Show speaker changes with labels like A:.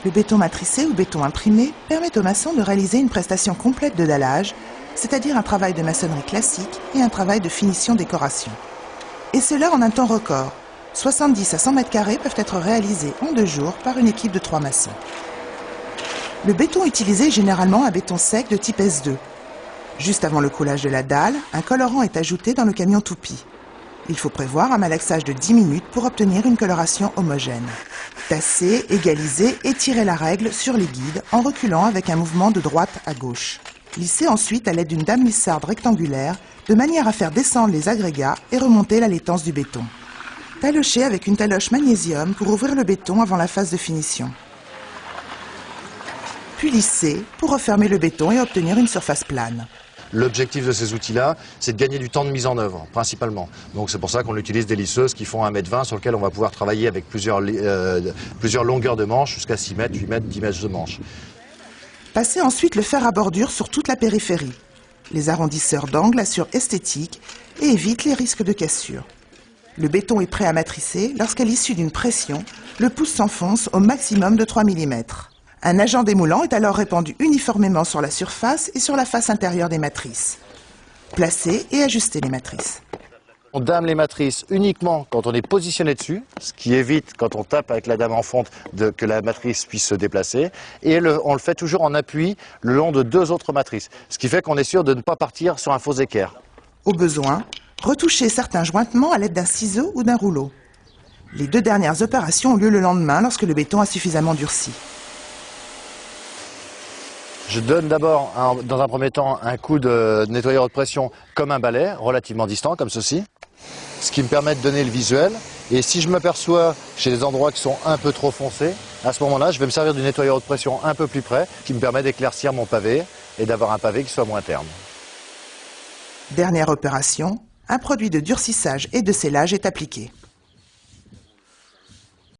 A: Le béton matricé ou béton imprimé permet aux maçons de réaliser une prestation complète de dallage, c'est-à-dire un travail de maçonnerie classique et un travail de finition décoration. Et cela en un temps record. 70 à 100 mètres carrés peuvent être réalisés en 2 jours par une équipe de 3 maçons. Le béton utilisé est généralement un béton sec de type S2. Juste avant le coulage de la dalle, un colorant est ajouté dans le camion toupie. Il faut prévoir un malaxage de 10 minutes pour obtenir une coloration homogène. Tasser, égaliser et tirer la règle sur les guides en reculant avec un mouvement de droite à gauche. Lisser ensuite à l'aide d'une dame lissarde rectangulaire de manière à faire descendre les agrégats et remonter la laitance du béton. Talocher avec une taloche magnésium pour ouvrir le béton avant la phase de finition. Puis lisser pour refermer le béton et obtenir une surface plane.
B: L'objectif de ces outils-là, c'est de gagner du temps de mise en œuvre, principalement. Donc c'est pour ça qu'on utilise des lisseuses qui font 1,20 m sur lesquelles on va pouvoir travailler avec plusieurs longueurs de manches, jusqu'à 6 mètres, 8 mètres, 10 mètres de manches.
A: Passez ensuite le fer à bordure sur toute la périphérie. Les arrondisseurs d'angle assurent esthétique et évitent les risques de cassure. Le béton est prêt à matricer lorsqu'à l'issue d'une pression, le pouce s'enfonce au maximum de 3 mm. Un agent démoulant est alors répandu uniformément sur la surface et sur la face intérieure des matrices. Placez et ajustez les matrices.
B: On dame les matrices uniquement quand on est positionné dessus, ce qui évite, quand on tape avec la dame en fonte, que la matrice puisse se déplacer. Et on le fait toujours en appui le long de 2 autres matrices, ce qui fait qu'on est sûr de ne pas partir sur un faux équerre.
A: Au besoin, retouchez certains jointements à l'aide d'un ciseau ou d'un rouleau. Les 2 dernières opérations ont lieu le lendemain lorsque le béton a suffisamment durci.
B: Je donne d'abord, dans un premier temps, un coup de nettoyeur haute pression comme un balai, relativement distant, comme ceci, ce qui me permet de donner le visuel. Et si je m'aperçois chez des endroits qui sont un peu trop foncés, à ce moment-là, je vais me servir du nettoyeur haute pression un peu plus près, qui me permet d'éclaircir mon pavé et d'avoir un pavé qui soit moins terne.
A: Dernière opération, un produit de durcissage et de scellage est appliqué.